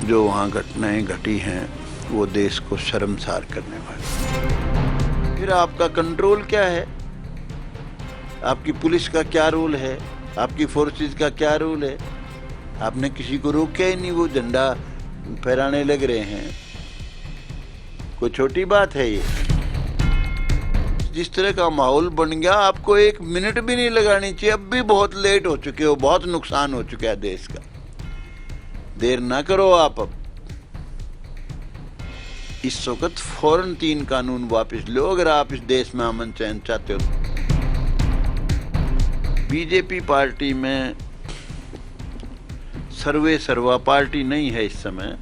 जो वहाँ घटनाएं घटी हैं वो देश को शर्मसार करने वाली। फिर आपका कंट्रोल क्या है, आपकी पुलिस का क्या रोल है, आपकी फोर्सेस का क्या रोल है? आपने किसी को रोका ही नहीं, वो झंडा फहराने लग रहे हैं। कोई छोटी बात है ये? जिस तरह का माहौल बन गया, आपको एक मिनट भी नहीं लगानी चाहिए। अब भी बहुत लेट हो चुके हो, बहुत नुकसान हो चुका है देश का। देर ना करो आप। अब इस वक्त फौरन 3 कानून वापस लो अगर आप इस देश में अमन चैन चाहते हो। बीजेपी पार्टी में सर्वे सर्वा पार्टी नहीं है इस समय।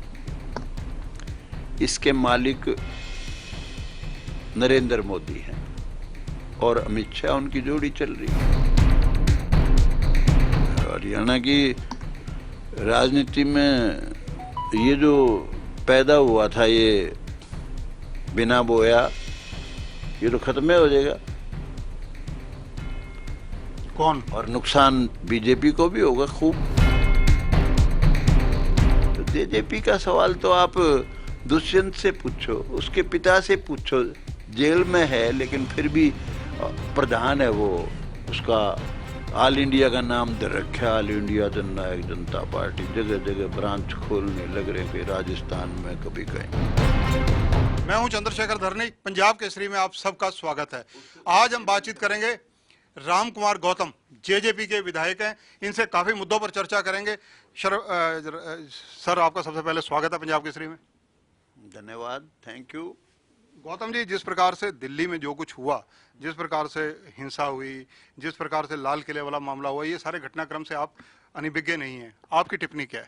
इसके मालिक नरेंद्र मोदी हैं और अमित शाह, उनकी जोड़ी चल रही है। हरियाणा की राजनीति में ये जो पैदा हुआ था, ये बिना बोया, ये तो खत्म हो जाएगा। कौन? और नुकसान बीजेपी को भी होगा खूब। तो बीजेपी का सवाल तो आप दुष्यंत से पूछो, उसके पिता से पूछो। जेल में है लेकिन फिर भी प्रधान है वो, उसका ऑल इंडिया का नाम दे रखा, ऑल इंडिया जननायक जनता पार्टी। जगह जगह ब्रांच खोलने लग रहे हैं, राजस्थान में कभी कहीं। मैं हूं चंद्रशेखर धरनी, पंजाब केसरी में आप सबका स्वागत है। आज हम बातचीत करेंगे राम कुमार गौतम, जेजेपी के विधायक हैं। इनसे काफी मुद्दों पर चर्चा करेंगे। सर, आपका सबसे पहले स्वागत है पंजाब केसरी में। धन्यवाद, थैंक यू। गौतम जी, जिस प्रकार से दिल्ली में जो कुछ हुआ, जिस प्रकार से हिंसा हुई, जिस प्रकार से लाल किले वाला मामला हुआ, ये सारे घटनाक्रम से आप अनभिज्ञ नहीं हैं। आपकी टिप्पणी क्या है?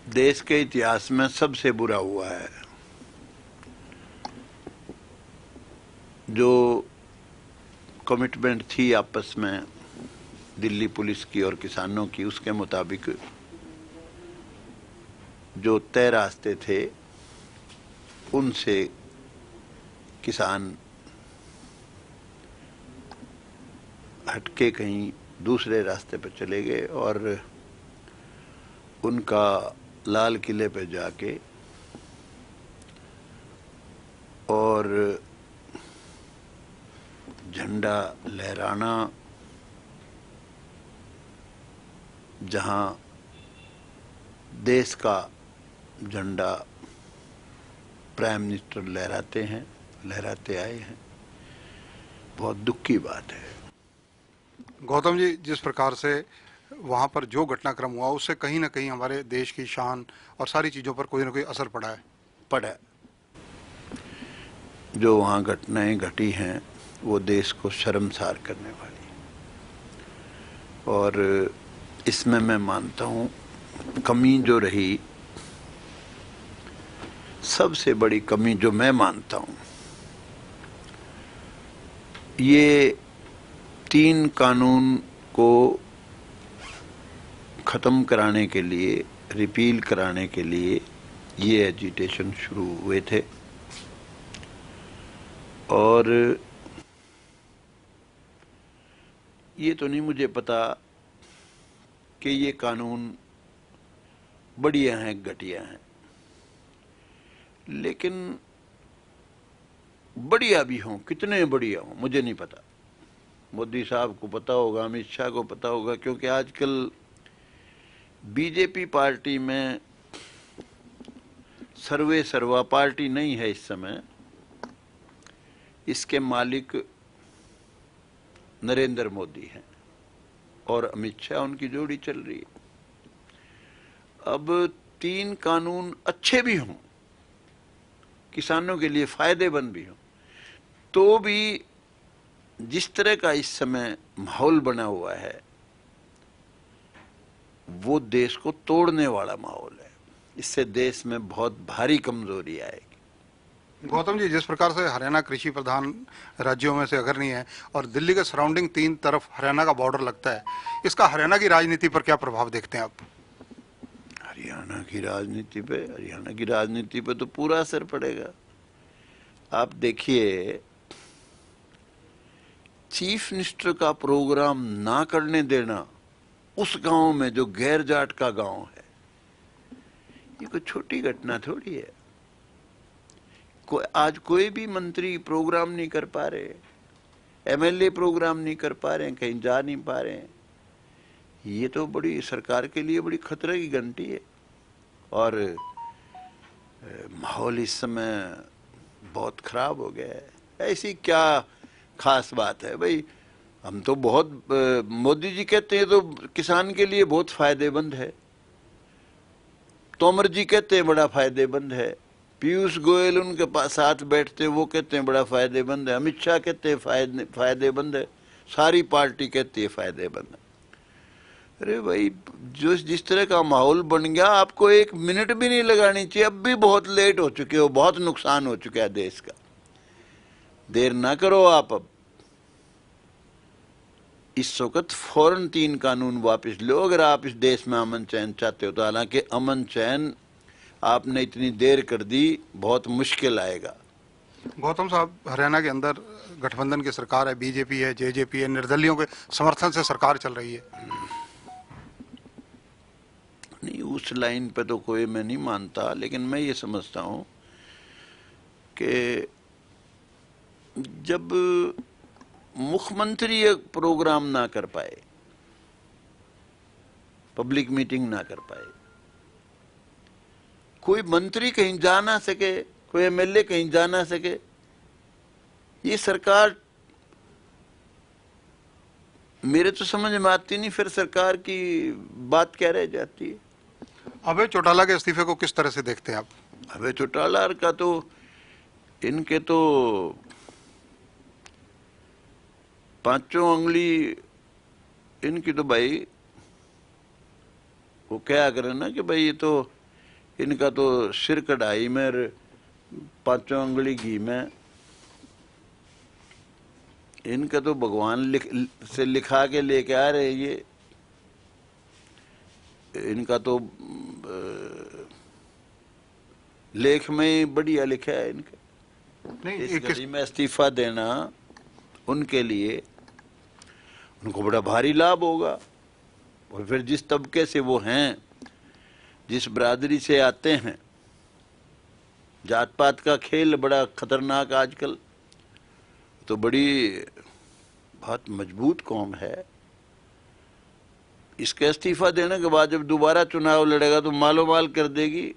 देश के इतिहास में सबसे बुरा हुआ है। जो कमिटमेंट थी आपस में दिल्ली पुलिस की और किसानों की, उसके मुताबिक जो तय रास्ते थे उनसे किसान हटके कहीं दूसरे रास्ते पर चले गए और उनका लाल किले पे जाके और झंडा लहराना, जहां देश का झंडा प्राइम मिनिस्टर लहराते हैं, लहराते आए हैं, बहुत दुख की बात है। गौतम जी, जिस प्रकार से वहां पर जो घटनाक्रम हुआ, उससे कहीं ना कहीं हमारे देश की शान और सारी चीजों पर कोई ना कोई असर पड़ा है। पड़ा। जो वहाँ घटनाएं घटी हैं वो देश को शर्मसार करने वाली। और इसमें मैं मानता हूँ कमी जो रही, सबसे बड़ी कमी जो मैं मानता हूँ, ये 3 कानून को खत्म कराने के लिए, रिपील कराने के लिए ये एजिटेशन शुरू हुए थे। और ये तो नहीं मुझे पता कि ये कानून बढ़िया हैं घटिया हैं, लेकिन बढ़िया भी हों, कितने बढ़िया हों मुझे नहीं पता। मोदी साहब को पता होगा, अमित शाह को पता होगा, क्योंकि आजकल बीजेपी पार्टी में सर्वे सर्वा पार्टी नहीं है इस समय। इसके मालिक नरेंद्र मोदी हैं और अमित शाह, उनकी जोड़ी चल रही है। अब 3 कानून अच्छे भी हों, किसानों के लिए फायदेमंद भी हों, तो भी जिस तरह का इस समय माहौल बना हुआ है वो देश को तोड़ने वाला माहौल है। इससे देश में बहुत भारी कमजोरी आएगी। गौतम जी, जिस प्रकार से हरियाणा कृषि प्रधान राज्यों में से अग्रणी है और दिल्ली के सराउंडिंग 3 तरफ हरियाणा का बॉर्डर लगता है, इसका हरियाणा की राजनीति पर क्या प्रभाव देखते हैं आप? हरियाणा की राजनीति पे तो पूरा असर पड़ेगा। आप देखिए, चीफ मिनिस्टर का प्रोग्राम ना करने देना उस गांव में जो गैर जाट का गांव है, ये कोई छोटी घटना थोड़ी है। आज कोई भी मंत्री प्रोग्राम नहीं कर पा रहे, एमएलए प्रोग्राम नहीं कर पा रहे हैं, कहीं जा नहीं पा रहे हैं। ये तो बड़ी सरकार के लिए बड़ी खतरे की घंटी है। और माहौल इस समय बहुत खराब हो गया है। ऐसी क्या खास बात है भाई? हम तो बहुत मोदी जी कहते हैं तो किसान के लिए बहुत फायदेमंद है, तोमर जी कहते हैं बड़ा फायदेमंद है, पीयूष गोयल उनके पास साथ बैठते हैं वो कहते हैं बड़ा फायदेमंद है, अमित शाह कहते हैं फायदेमंद है, सारी पार्टी कहती है फायदेमंद है। अरे भाई, जो जिस तरह का माहौल बन गया, आपको एक मिनट भी नहीं लगानी चाहिए। अब भी बहुत लेट हो चुके हो, बहुत नुकसान हो चुका है देश का। देर ना करो आप। अब इस वक्त फौरन 3 कानून वापस लो अगर आप इस देश में अमन चैन चाहते हो तो। हालांकि अमन चैन आपने इतनी देर कर दी, बहुत मुश्किल आएगा। गौतम साहब, हरियाणा के अंदर गठबंधन की सरकार है, बीजेपी है, जेजेपी है, निर्दलियों के समर्थन से सरकार चल रही है। नहीं, उस लाइन पे तो कोई मैं नहीं मानता, लेकिन मैं ये समझता हूं कि जब मुख्यमंत्री एक प्रोग्राम ना कर पाए, पब्लिक मीटिंग ना कर पाए, कोई मंत्री कहीं जा ना सके, कोई एमएलए कहीं जा ना सके, ये सरकार मेरे तो समझ में आती नहीं। फिर सरकार की बात क्या रह जाती है? अभय चौटाला के इस्तीफे को किस तरह से देखते हैं आप? अभय चौटाला का तो इनके तो पांचों उंगली इनकी तो भाई वो क्या करे ना कि भाई ये तो इनका तो सिर कढ़ाई में, पांचों उंगली घी में। इनका तो भगवान से लिखा के लेके आ रहे। ये इनका तो लेख में बढ़िया लिखा है इनके। नहीं, इस घड़ी में इस्तीफा देना उनके लिए, उनको बड़ा भारी लाभ होगा। और फिर जिस तबके से वो हैं, जिस बरादरी से आते हैं, जात पात का खेल बड़ा खतरनाक आजकल, तो बड़ी बहुत मजबूत कौम है। इसके इस्तीफा देने के बाद जब दोबारा चुनाव लड़ेगा तो मालो माल कर देगी।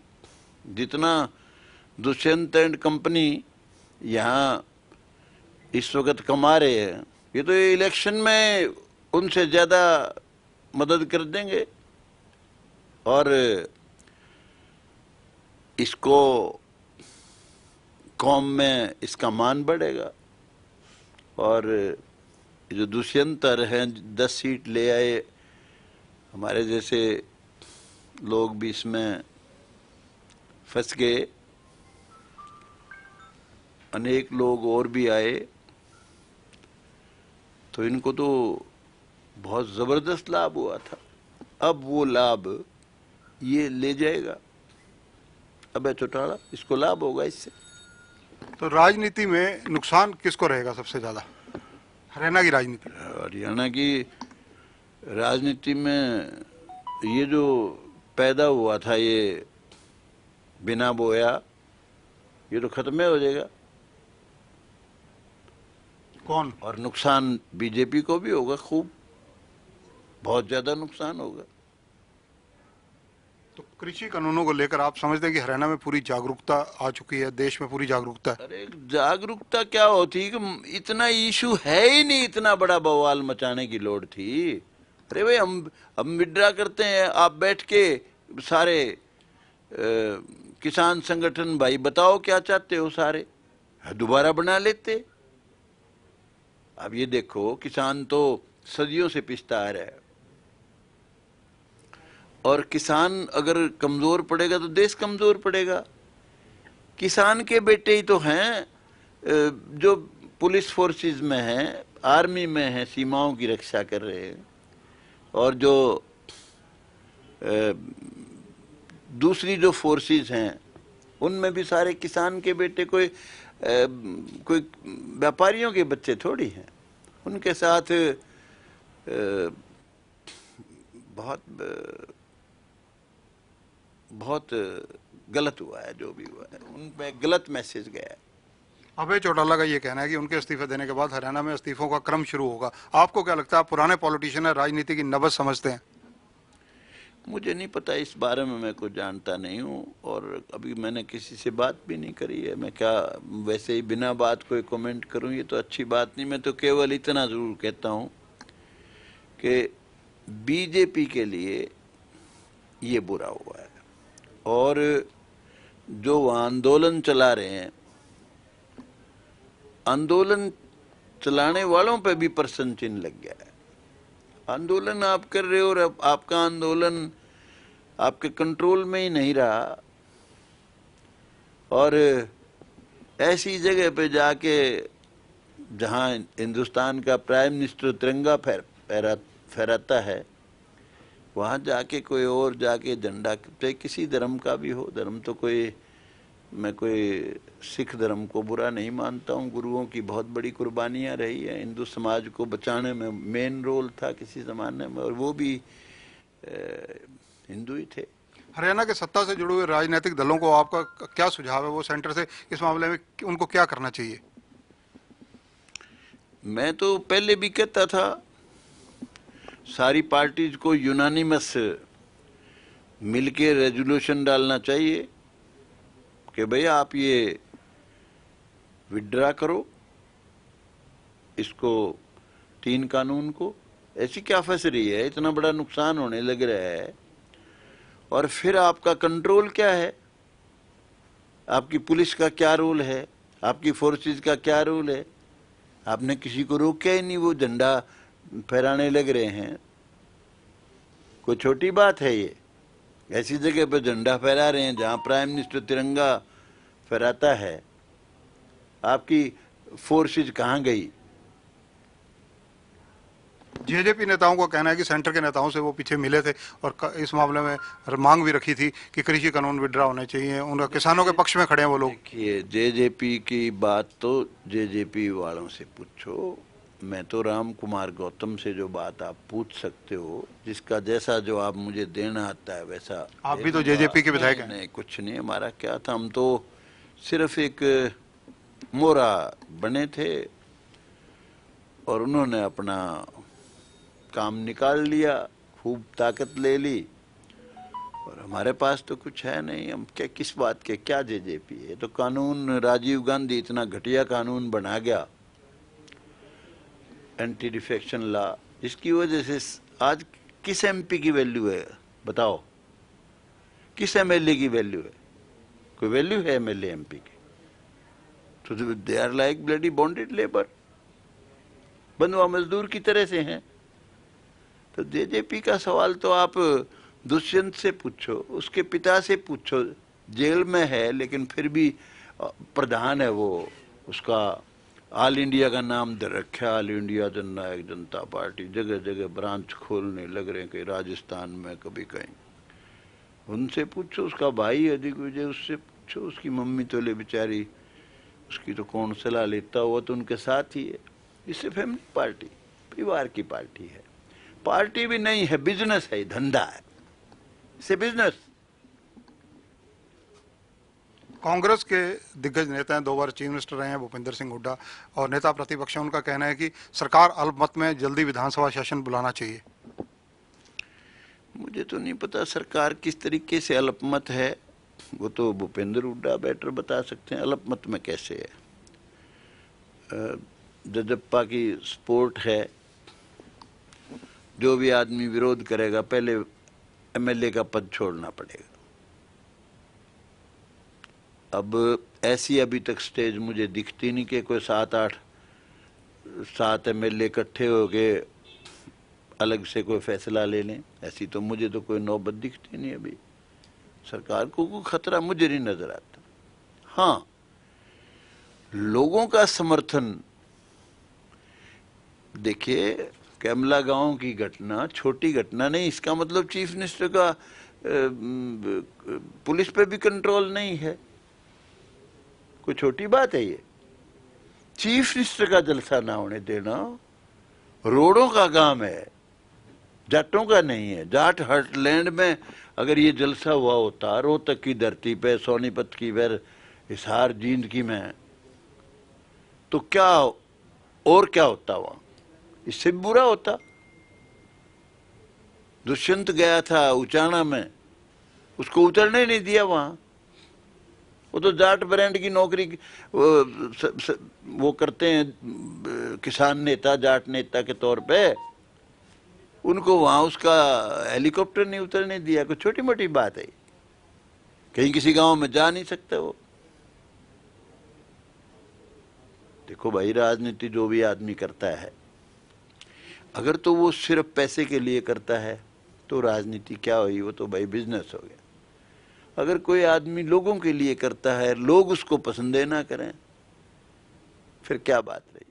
जितना दुष्यंत एंड कंपनी यहाँ इस वक्त कमा रहे हैं, ये तो ये इलेक्शन में उनसे ज़्यादा मदद कर देंगे। और इसको कौम में इसका मान बढ़ेगा। और जो दुष्यंतर हैं 10 सीट ले आए, हमारे जैसे लोग भी इसमें फंस गए, अनेक लोग और भी आए, तो इनको तो बहुत ज़बरदस्त लाभ हुआ था। अब वो लाभ ये ले जाएगा अभय चौटाला, इसको लाभ होगा इससे। तो राजनीति में नुकसान किसको रहेगा सबसे ज्यादा? हरियाणा की राजनीति? हरियाणा की राजनीति में ये जो पैदा हुआ था, ये बिना बोया, ये तो खत्म हो जाएगा। कौन? और नुकसान बीजेपी को भी होगा, खूब, बहुत ज्यादा नुकसान होगा। तो कृषि कानूनों को लेकर आप समझते हैं कि हरियाणा में पूरी जागरूकता आ चुकी है, देश में पूरी जागरूकता है? अरे जागरूकता क्या होती कि इतना इशू है ही नहीं, इतना बड़ा बवाल मचाने की लोड़ थी। अरे भाई, हम विड्रा करते हैं, आप बैठ के सारे किसान संगठन भाई बताओ क्या चाहते हो, सारे दोबारा बना लेते। अब ये देखो, किसान तो सदियों से पिसता आ रहा है, और किसान अगर कमजोर पड़ेगा तो देश कमजोर पड़ेगा। किसान के बेटे ही तो हैं जो पुलिस फोर्सेस में हैं, आर्मी में हैं, सीमाओं की रक्षा कर रहे हैं। और जो दूसरी जो फोर्सेस हैं उनमें भी सारे किसान के बेटे, कोई व्यापारियों के बच्चे थोड़ी हैं। उनके साथ बहुत बहुत गलत हुआ है। जो भी हुआ है उन पे गलत मैसेज गया है। अभय चौटाला का ये कहना है कि उनके इस्तीफे देने के बाद हरियाणा में इस्तीफों का क्रम शुरू होगा। आपको क्या लगता है, आप पुराने पॉलिटिशियन है, राजनीति की नब्ज समझते हैं? मुझे नहीं पता, इस बारे में मैं कुछ जानता नहीं हूँ और अभी मैंने किसी से बात भी नहीं करी है। मैं क्या वैसे ही बिना बात कोई कमेंट करूँ, ये तो अच्छी बात नहीं। मैं तो केवल इतना ज़रूर कहता हूँ कि बीजेपी के लिए ये बुरा हुआ है और जो वो आंदोलन चला रहे हैं, आंदोलन चलाने वालों पे भी प्रश्न चिन्ह लग गया है। आंदोलन आप कर रहे हो और आपका आंदोलन आपके कंट्रोल में ही नहीं रहा और ऐसी जगह पे जाके जहां हिंदुस्तान का प्राइम मिनिस्टर तिरंगा फहराता है, वहां जाके कोई और जाके झंडा, चाहे किसी धर्म का भी हो, धर्म तो कोई, मैं कोई सिख धर्म को बुरा नहीं मानता हूँ, गुरुओं की बहुत बड़ी कुर्बानियाँ रही है, हिंदू समाज को बचाने में मेन रोल था किसी ज़माने में, और वो भी हिंदू ही थे। हरियाणा के सत्ता से जुड़े हुए राजनीतिक दलों को आपका क्या सुझाव है, वो सेंटर से इस मामले में उनको क्या करना चाहिए? मैं तो पहले भी कहता था सारी पार्टीज को यूनानिमस मिलके रेजोल्यूशन डालना चाहिए कि भैया आप ये विड्रा करो इसको, 3 कानून को। ऐसी क्या फंस रही है, इतना बड़ा नुकसान होने लग रहा है और फिर आपका कंट्रोल क्या है, आपकी पुलिस का क्या रोल है, आपकी फोर्सेस का क्या रोल है? आपने किसी को रोका ही नहीं, वो झंडा फहराने लग रहे हैं। कोई छोटी बात है ये? ऐसी जगह पर झंडा फहरा रहे हैं जहां प्राइम मिनिस्टर तिरंगा फहराता है, आपकी फोर्सेज कहां गई? जेजेपी नेताओं का कहना है कि सेंटर के नेताओं से वो पीछे मिले थे और इस मामले में मांग भी रखी थी कि कृषि कानून विड्रा होने चाहिए, उनका किसानों के पक्ष में खड़े हैं वो लोग। देखिए, जेजेपी की बात तो जेजेपी वालों से पूछो, मैं तो राम कुमार गौतम से जो बात आप पूछ सकते हो, जिसका जैसा जवाब मुझे देना आता है वैसा। आप भी तो जेजेपी के विधायक हैं। नहीं, कुछ नहीं, हमारा क्या था, हम तो सिर्फ एक मोरा बने थे और उन्होंने अपना काम निकाल लिया, खूब ताकत ले ली और हमारे पास तो कुछ है नहीं। हम क्या, किस बात के क्या जेजेपी है? तो कानून राजीव गांधी इतना घटिया कानून बना गया, एंटी डिफेक्शन लॉ, जिसकी वजह से आज किस एमपी की वैल्यू है बताओ? किस एमएलए की वैल्यू है? कोई वैल्यू है एमएलए एमपी की? तो they are like bloody bonded labour, बंधुआ मजदूर की तरह से हैं। तो जेजेपी का सवाल तो आप दुष्यंत से पूछो, उसके पिता से पूछो, जेल में है लेकिन फिर भी प्रधान है वो, उसका ऑल इंडिया का नाम दे रखा, ऑल इंडिया जननायक जनता पार्टी, जगह जगह ब्रांच खोलने लग रहे हैं, कहीं राजस्थान में, कभी कहीं। उनसे पूछो, उसका भाई है दिग्विजय, उससे पूछो, उसकी मम्मी तो ले बेचारी, उसकी तो कौन सलाह लेता हुआ, तो उनके साथ ही है। इससे फैमिली पार्टी, परिवार की पार्टी है, पार्टी भी नहीं है, बिजनेस है, धंधा है, इसे बिजनेस। कांग्रेस के दिग्गज नेता हैं, 2 बार चीफ मिनिस्टर रहे हैं भूपेंद्र सिंह हुड्डा, और नेता प्रतिपक्ष हैं, उनका कहना है कि सरकार अल्पमत में जल्दी विधानसभा सेशन बुलाना चाहिए। मुझे तो नहीं पता सरकार किस तरीके से अल्पमत है, वो तो भूपेंद्र हुड्डा बेटर बता सकते हैं अल्पमत में कैसे है। जजप्पा की सपोर्ट है, जो भी आदमी विरोध करेगा पहले एमएलए का पद छोड़ना पड़ेगा। अब ऐसी अभी तक स्टेज मुझे दिखती नहीं कि कोई 7 एमएलए इकट्ठे हो गए अलग से कोई फैसला ले लें, ऐसी तो मुझे तो कोई नौबत दिखती नहीं। अभी सरकार को कोई खतरा मुझे नहीं नजर आता। हाँ, लोगों का समर्थन, देखिए कैमला गांव की घटना छोटी घटना नहीं, इसका मतलब चीफ मिनिस्टर का पुलिस पे भी कंट्रोल नहीं है, कोई छोटी बात है ये? चीफ मिनिस्टर का जलसा ना होने देना, रोडों का काम है, जाटों का नहीं है। जाट हर्टलैंड में अगर ये जलसा हुआ होता रोहतक की धरती पे, सोनीपत की फिर हिसार जींद की में, तो क्या और क्या होता वहां, इससे भी बुरा होता। दुष्यंत गया था उचाना में, उसको उतरने नहीं दिया वहां। वो तो जाट ब्रांड की नौकरी वो करते हैं, किसान नेता, जाट नेता के तौर पे। उनको वहां उसका हेलीकॉप्टर नहीं उतरने दिया। कोई छोटी मोटी बात है? कहीं किसी गांव में जा नहीं सकते वो। देखो भाई, राजनीति जो भी आदमी करता है, अगर तो वो सिर्फ पैसे के लिए करता है तो राजनीति क्या हुई, वो तो भाई बिजनेस हो गया। अगर कोई आदमी लोगों के लिए करता है, लोग उसको पसंद ना करें, फिर क्या बात रही।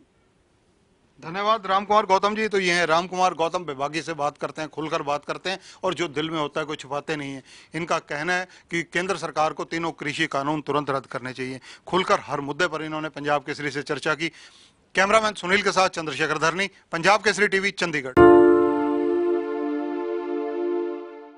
धन्यवाद राम कुमार गौतम जी। तो ये हैं राम कुमार गौतम, विभागी से बात करते हैं, खुलकर बात करते हैं और जो दिल में होता है कोई छुपाते नहीं है। इनका कहना है कि केंद्र सरकार को तीनों कृषि कानून तुरंत रद्द करने चाहिए। खुलकर हर मुद्दे पर इन्होंने पंजाब केसरी से चर्चा की। कैमरामैन सुनील के साथ चंद्रशेखर धरनी, पंजाब केसरी टीवी, चंडीगढ़।